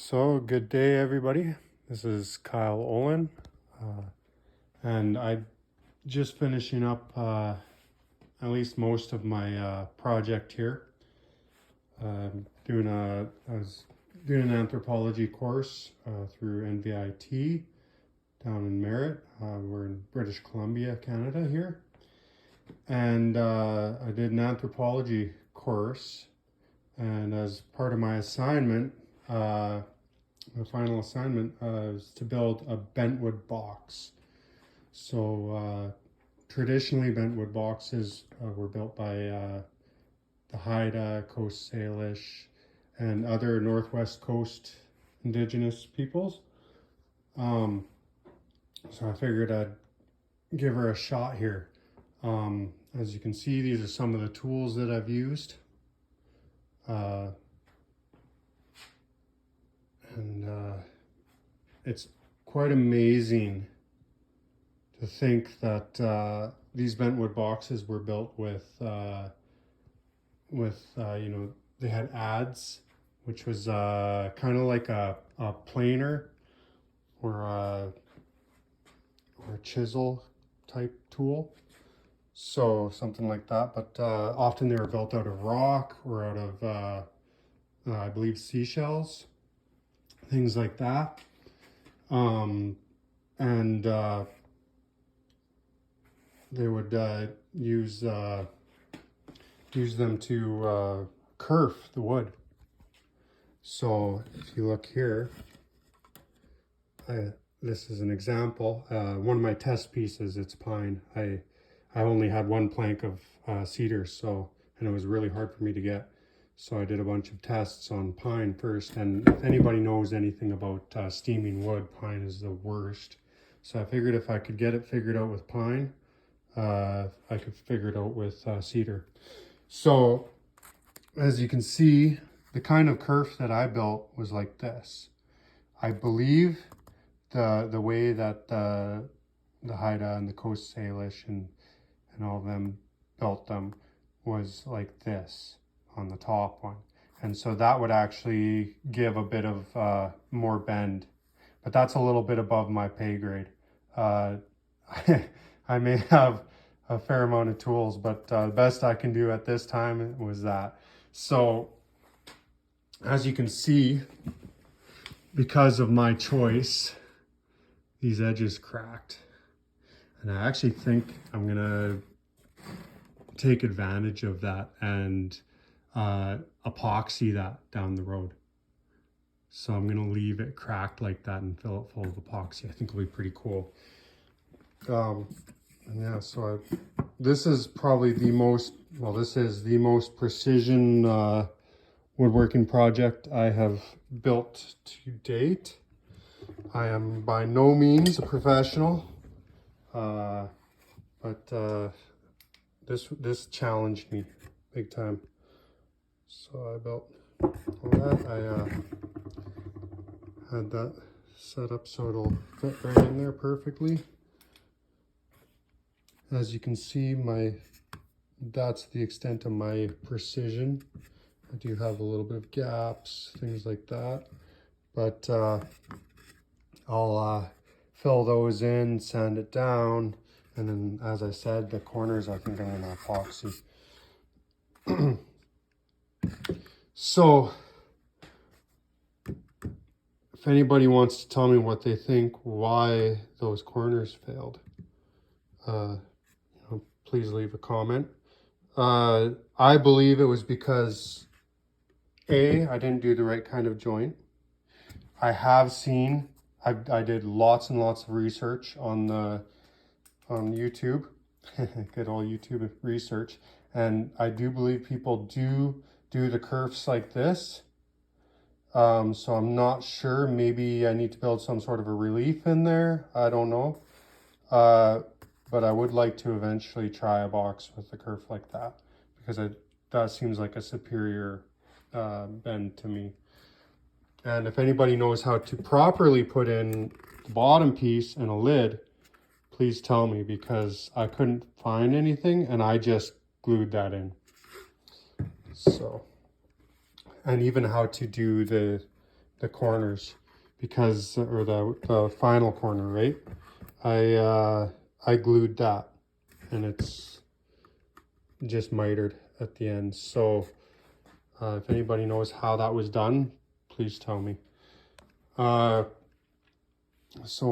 So, good day, everybody. This is Kyle Olin, and I'm just finishing up at least most of my project here. I was doing an anthropology course through NVIT down in Merritt. We're in British Columbia, Canada here, and I did an anthropology course, and as part of my assignment. My final assignment is to build a Bentwood box. So traditionally Bentwood boxes were built by the Haida, Coast Salish, and other Northwest Coast indigenous peoples. So I figured I'd give her a shot here. As you can see, these are some of the tools that I've used. It's quite amazing to think that these Bentwood boxes were built with they had adze, which was kind of like a planer or a chisel type tool. So something like that, but often they were built out of rock or out of I believe seashells, things like that. They would use them to kerf the wood. So if you look here, this is an example. One of my test pieces, it's pine. I only had one plank of cedar, and it was really hard for me to get. So I did a bunch of tests on pine first, and if anybody knows anything about steaming wood, pine is the worst. So I figured if I could get it figured out with pine, I could figure it out with cedar. So as you can see, the kind of kerf that I built was like this. I believe the way that the Haida and the Coast Salish and all of them built them was like this on the top one, and so that would actually give a bit of more bend, but that's a little bit above my pay grade. I may have a fair amount of tools, but the best I can do at this time was that. So as you can see, because of my choice, these edges cracked, and I actually think I'm gonna take advantage of that and epoxy that down the road. So I'm gonna leave it cracked like that and fill it full of epoxy. I think it'll be pretty cool. Yeah, so this is probably the most, this is the most precision woodworking project I have built to date. I am by no means a professional, but this challenged me big time. So I built all that. I had that set up so it'll fit right in there perfectly. As you can see, that's the extent of my precision. I do have a little bit of gaps, things like that, but I'll fill those in, sand it down, and then, as I said, the corners I think I'm gonna epoxy. So if anybody wants to tell me what they think, why those corners failed, please leave a comment. I believe it was because I didn't do the right kind of joint. I have seen, I did lots and lots of research on YouTube, good old YouTube research, and I do believe people do the kerfs like this. So I'm not sure, maybe I need to build some sort of a relief in there, I don't know. But I would like to eventually try a box with the kerf like that, because that seems like a superior bend to me. And if anybody knows how to properly put in the bottom piece and a lid, please tell me, because I couldn't find anything and I just glued that in. So, and even how to do the corners, because, or the final corner, right? I glued that, and it's just mitered at the end. So if anybody knows how that was done, please tell me. So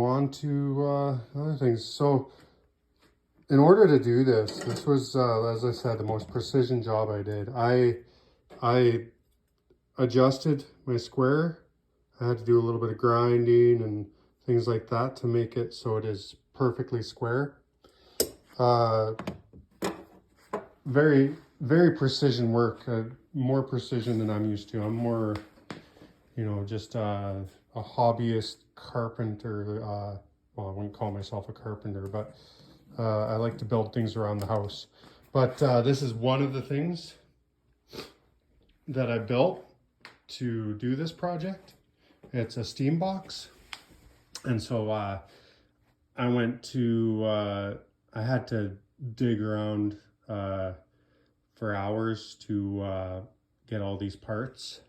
on to other things. So in order to do this, this was, as I said, the most precision job I did. I adjusted my square. I had to do a little bit of grinding and things like that to make it so it is perfectly square. Very, very precision work, more precision than I'm used to. I'm more, you know, just a hobbyist carpenter. Well, I wouldn't call myself a carpenter, but I like to build things around the house. But this is one of the things that I built to do this project. It's a steam box. And so I went to, I had to dig around for hours to get all these parts.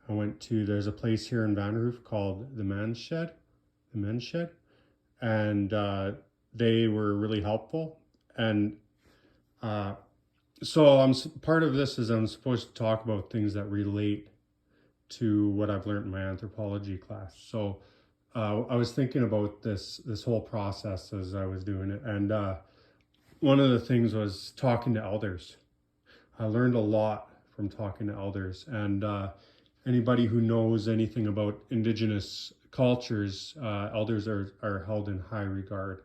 I went to, there's a place here in Vanderhoof called the Men's Shed, and they were really helpful. And so part of this is I'm supposed to talk about things that relate to what I've learned in my anthropology class. So I was thinking about this whole process as I was doing it, and one of the things was talking to elders. I learned a lot from talking to elders, and anybody who knows anything about Indigenous cultures, elders are held in high regard.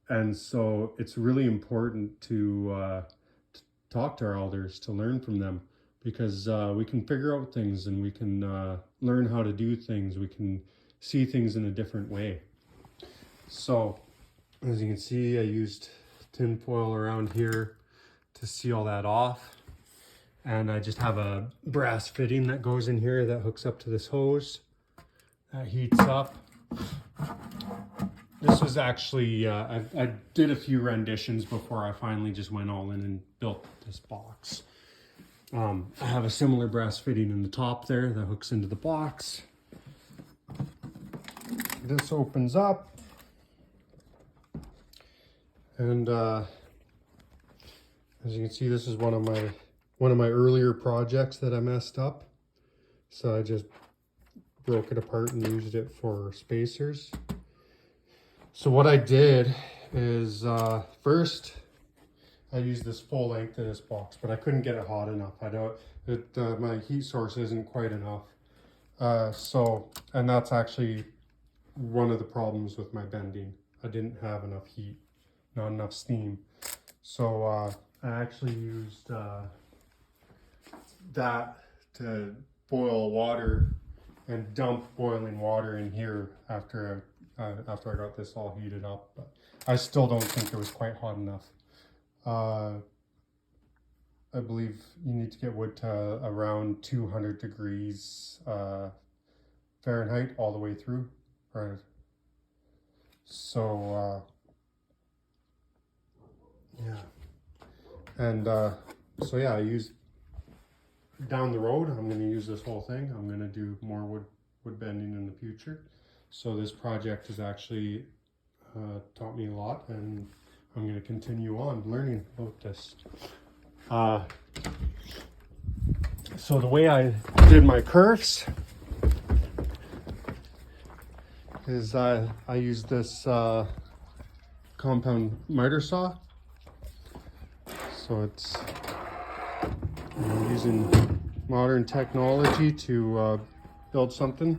And so it's really important to talk to our elders, to learn from them, because we can figure out things, and we can learn how to do things. We can see things in a different way. So as you can see, I used tin foil around here to seal that off. And I just have a brass fitting that goes in here that hooks up to this hose. That heats up. This was actually, I did a few renditions before I finally just went all in and built this box. I have a similar brass fitting in the top there that hooks into the box. This opens up. And as you can see, this is one of my earlier projects that I messed up. So I just broke it apart and used it for spacers. So what I did is first I used this full length of this box, but I couldn't get it hot enough. My heat source isn't quite enough. And that's actually one of the problems with my bending. I didn't have enough heat, not enough steam. So I actually used that to boil water and dump boiling water in here after I got this all heated up. But I still don't think it was quite hot enough. I believe you need to get wood to around 200 degrees Fahrenheit all the way through. Right. So yeah. And so yeah, I used down the road, I'm going to use this whole thing. I'm going to do more wood bending in the future. So this project has actually taught me a lot, and I'm going to continue on learning about this. So the way I did my curves is I used this compound miter saw. So it's using modern technology to build something.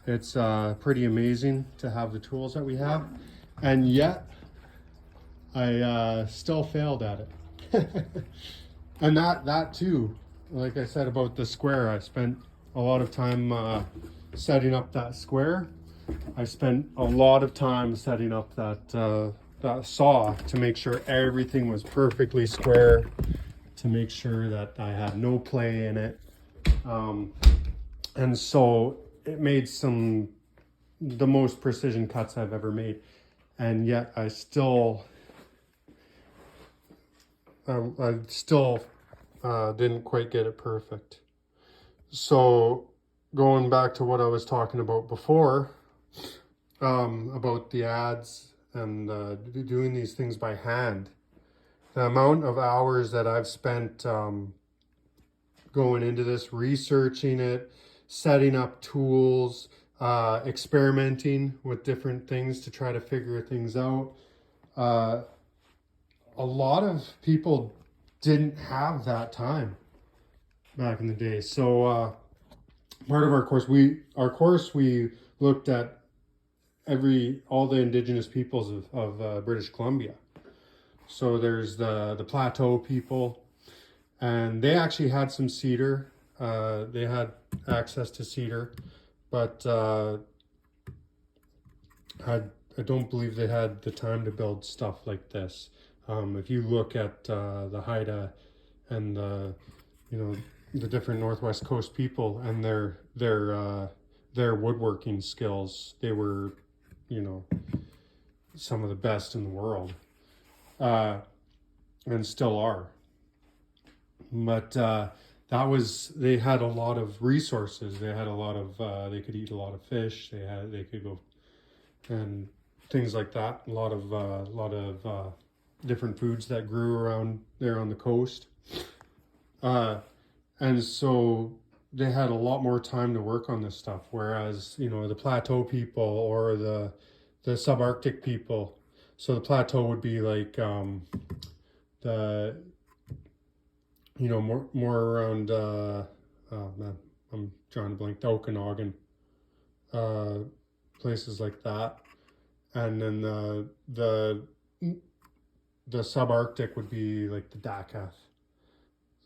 It's pretty amazing to have the tools that we have, and yet I still failed at it. And that too, like I said about the square, I spent a lot of time setting up that square. I spent a lot of time setting up that saw to make sure everything was perfectly square, to make sure that I had no play in it. And so it made the most precision cuts I've ever made. And yet I still didn't quite get it perfect. So going back to what I was talking about before, about the ads and doing these things by hand. The amount of hours that I've spent going into this, researching it, setting up tools, experimenting with different things to try to figure things out. A lot of people didn't have that time back in the day. So part of our course, we looked at all the indigenous peoples of British Columbia. So there's the Plateau people, and they actually had some cedar. They had access to cedar, but I don't believe they had the time to build stuff like this. If you look at the Haida and the different Northwest Coast people and their woodworking skills, they were, some of the best in the world, and still are. But they had a lot of resources. They had a lot of they could eat a lot of fish. They could go and things like that. A lot of different foods that grew around there on the coast. And so they had a lot more time to work on this stuff. Whereas, the Plateau people or the subarctic people. So the Plateau would be like the more around oh man, I'm drawing a blank, the Okanagan, places like that. And then the subarctic would be like the Dakat,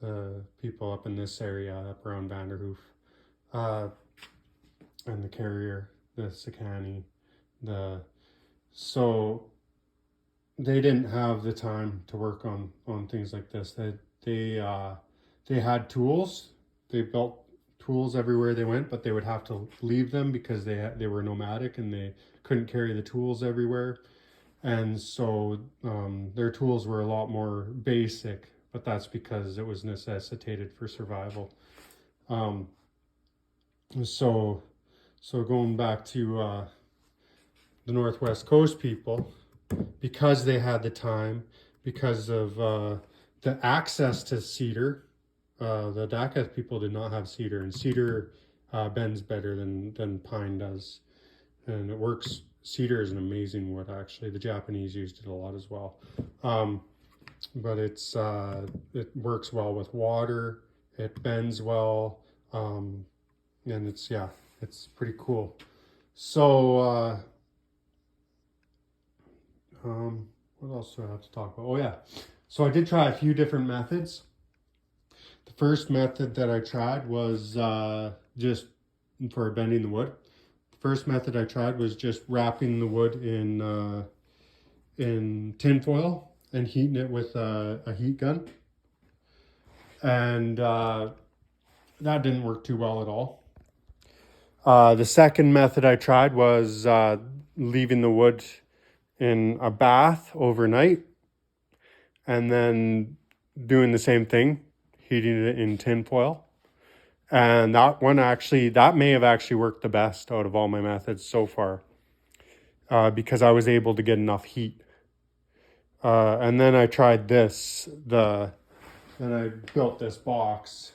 the people up in this area, up around Vanderhoof, and the Carrier, the Sekani, so they didn't have the time to work on things like this. They had tools. They built tools everywhere they went, but they would have to leave them because they were nomadic and they couldn't carry the tools everywhere. And so their tools were a lot more basic, but that's because it was necessitated for survival. So going back to the Northwest Coast people, because they had the time, because of the access to cedar, the Dakat people did not have cedar, and cedar bends better than pine does, and it works. Cedar is an amazing wood, actually. The Japanese used it a lot as well, but it works well with water. It bends well, and it's pretty cool. So what else do I have to talk about? Oh yeah, so I did try a few different methods. The first method that I tried was just for bending the wood. The first method I tried was just wrapping the wood in tin foil and heating it with a heat gun. And that didn't work too well at all. The second method I tried was leaving the wood in a bath overnight and then doing the same thing, heating it in tin foil. And that may have actually worked the best out of all my methods so far, because I was able to get enough heat. And then I tried then I built this box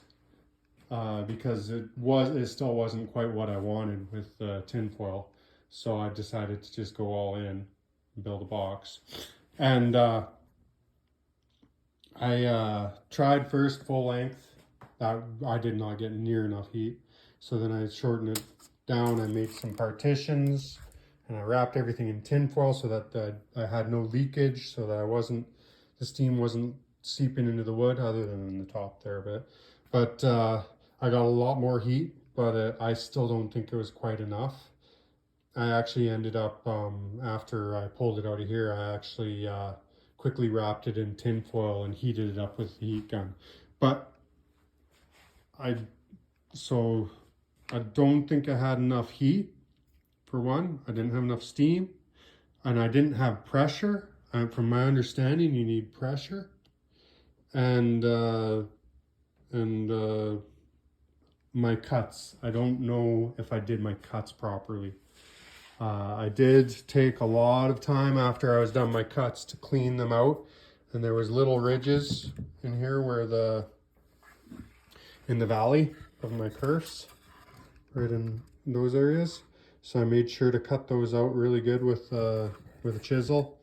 because it still wasn't quite what I wanted with tin foil. So I decided to just go all in and build a box. And I tried first full length. I did not get near enough heat. So then I shortened it down. I made some partitions and I wrapped everything in tin foil so that I had no leakage, so that the steam wasn't seeping into the wood other than in the top there a bit. But I got a lot more heat, but I still don't think it was quite enough. I actually ended up, after I pulled it out of here, I actually quickly wrapped it in tin foil and heated it up with the heat gun. But I don't think I had enough heat, for one. I didn't have enough steam, and I didn't have pressure. From my understanding, you need pressure. And my cuts. I don't know if I did my cuts properly. I did take a lot of time after I was done my cuts to clean them out, and there was little ridges in here where in the valley of my kerfs, right in those areas. So I made sure to cut those out really good with a chisel.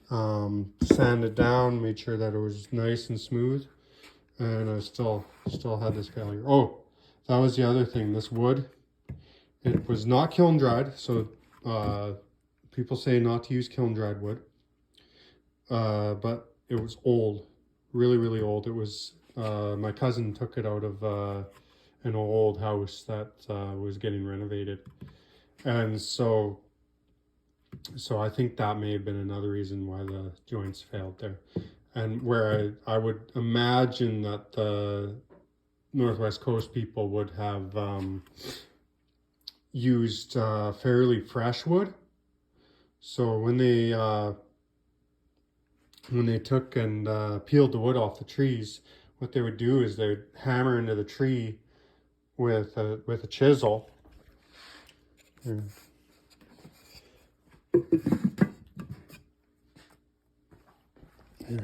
Sanded down, made sure that it was nice and smooth, and I still had this failure. Oh, that was the other thing. This wood, it was not kiln dried, so people say not to use kiln dried wood, but it was old, really old. It was my cousin took it out of an old house that was getting renovated, and so I think that may have been another reason why the joints failed there. And where I would imagine that the Northwest Coast people would have used fairly fresh wood. So when they took and peeled the wood off the trees, what they would do is they would hammer into the tree with a chisel. Yeah.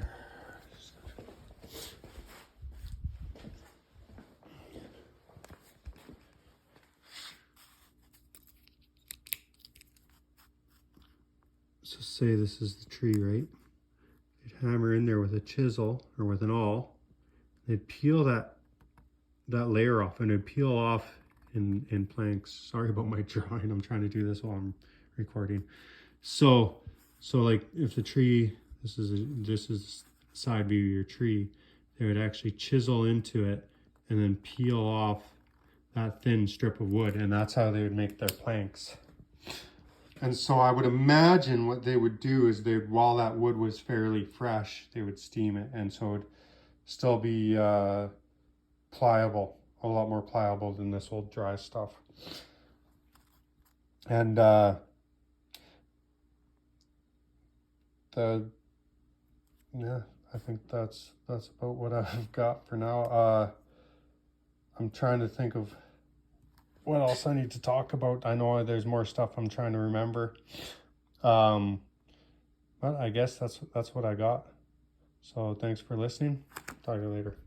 So say this is the tree, right? You'd hammer in there with a chisel or with an awl. They'd peel that layer off, and it'd peel off in planks. Sorry about my drawing. I'm trying to do this while I'm recording. So like if the tree, this is side view of your tree, they would actually chisel into it and then peel off that thin strip of wood, and that's how they would make their planks. And so I would imagine what they would do is while that wood was fairly fresh, they would steam it, and so it would still be pliable, a lot more pliable than this old dry stuff. And yeah, I think that's about what I've got for now. I'm trying to think of what else I need to talk about. I know there's more stuff I'm trying to remember. But I guess that's what I got. So thanks for listening. Talk to you later.